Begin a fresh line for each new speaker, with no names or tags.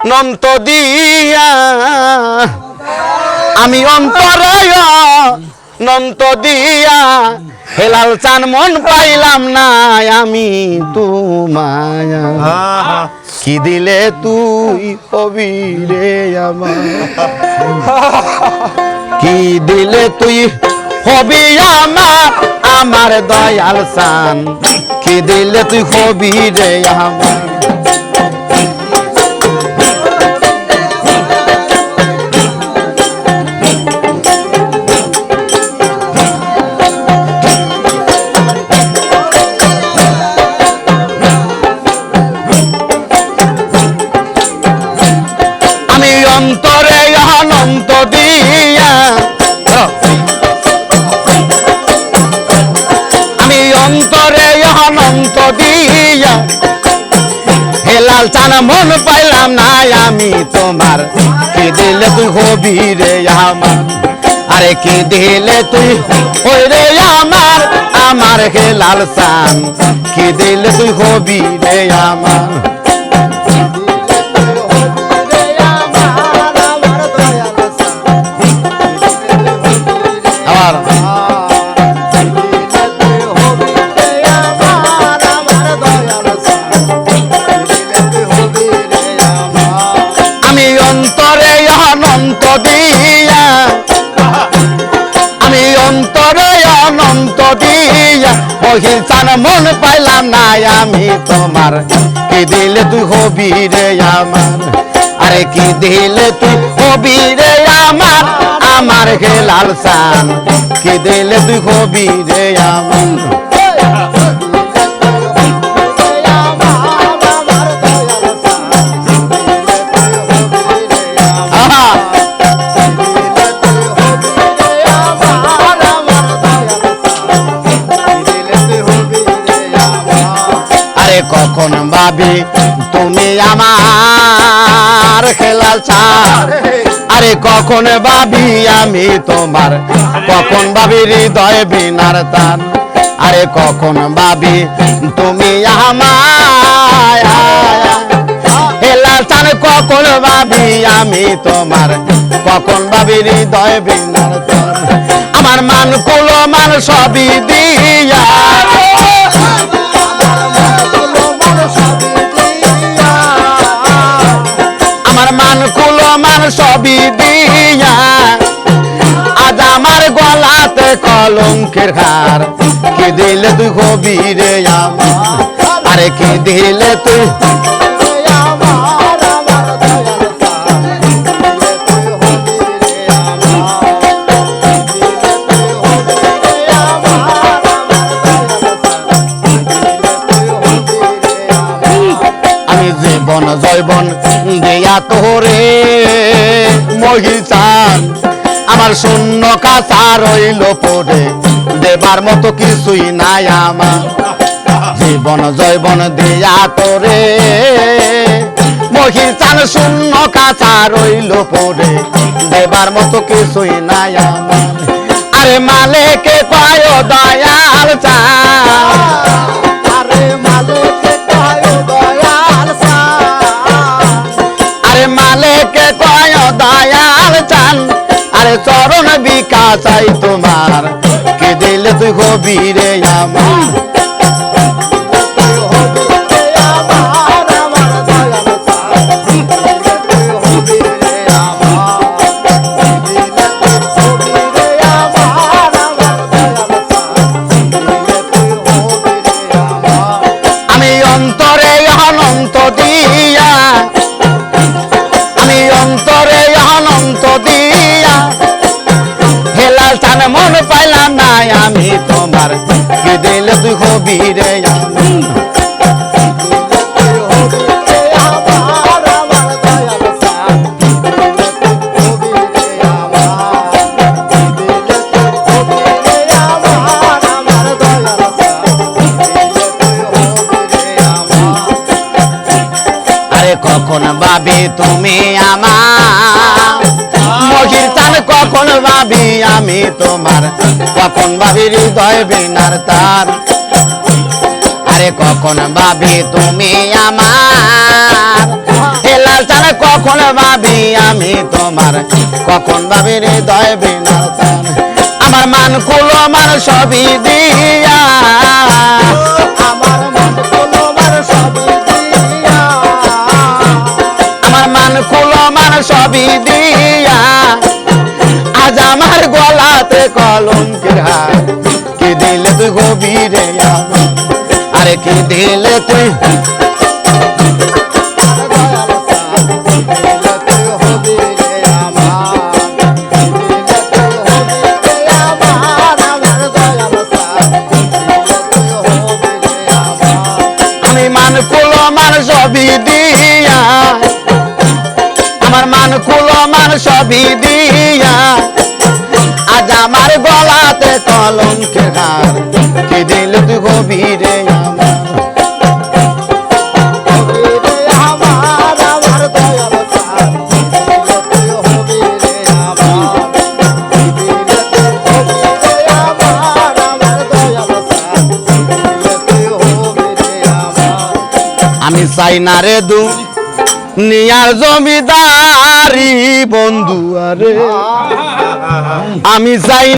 নন্ত দিয়া আমি অন্তরে নন্ত দিয়া হেলাল চান মন পাইলাম না আমি তোমায় কি দিলে তুই হবি রে আমার কি দিলে তুই হবি আমার আমার দয়াল চান কি দিলে তুই হবি রে আমার অন্তরে অনন্ত দিয়া আমি অন্তরে অনন্ত দিয়া হেলাল চান মন পাইলাম না আমি তোমার কি দিলে তুই হবি রে আমার আরে কি দিলে তুই ওই রে আমার আমার হেলাল চান কি দিলে তুই হবি রে আমার আমি অন্তরে অনন্ত দিয়া আমি অন্তরে অনন্ত দিয়া মহিল চান মন পাইলাম না আমি তোমার কি দিলে তুই হবি রে আমার আরে কি দিলে তুই হবি রে আমার আমার হেলাল চান কি দিলে তুই হবি রে আমার কখন ভাবি তুমি আমার হেলাল চান আরে কখন ভাবি আমি তোমার কখন ভাবি হৃদয় বিনার তান আরে কখন ভাবি তুমি আমার হেলাল চান কখন ভাবি আমি তোমার কখন ভাবি হৃদয় বিনার তান আমার মান কুলো মান সবই দিয়া আমার মান কুলো মান সবই দিয়া আজ আমার গলাতে কলঙ্কের হার কি দিলে তুই হবি রে আমার আরে কি দিলে তুই জীবন জৈবন দিয়া তোরে মহিল চান আমার শূন্য কাছা রইল পড়ে দেবার মতো কিছুই নাই আমার জীবন জৈবন দিয়া তোরে মহিল চান শূন্য কাছা রইল পড়ে দেবার মতো কিছুই নাই আমার আরে মালেকে কয় দয়াল চান আরে মালেকে কয় দয়াল আরে মালেকে কয় দয়াল চান আরে চরণ বিকা চাই তোমার কে দিলে তুই হবি রে আমার আমি অন্তরে অনন্ত দিয়া আমি অন্তরে অনন্ত দিয়া হেলাল চান মন পাইলাম না আমি তোমার কি দিলে তুই হবি রে আরে কখন ভাবি তুমি আমার মহিল চান কখন ভাবি আমি তোমার কখন ভাবি হৃদয় বিনার তার আরে কখন ভাবি তুমি আমার হেলাল চান কখন কখন ভাবি আমি তোমার, কখন ভাবি হৃদয় বিনার তার। আমার মান কুলো মান সবই দিয়া,
আমার মন তোমার সবই দিয়া,
আমার মান কুলো মান সবই দিয়া, আজ আমার গলাতে কলঙ্কের হার। কি দিলে তুই গভীরে আমার, আরে কি দিলে তুই,
দয়াল সাথ দিলে তুই হবি রে আমার, দিলে তুই হবি রে আমার, আমার দয়াল সাথ দিলে তুই হবি রে আমার।
আমি মান কুলো মান সবই দিয়া, আমার মান কুলো মান সবই দিয়া, আজ আমার গলাতে কলঙ্কের হার। কি দিলে তুই গভীরে আমার,
হবি রে আমার, আমার দয়াল সাথ দিলে তুই হবি রে আমার, দিলে তুই হবি রে আমার, আমার দয়াল সাথ দিলে তুই হবি রে আমার।
আমি চাই না রে দু নিয়ার জমিদারি বন্ধু, আরে আমি চাই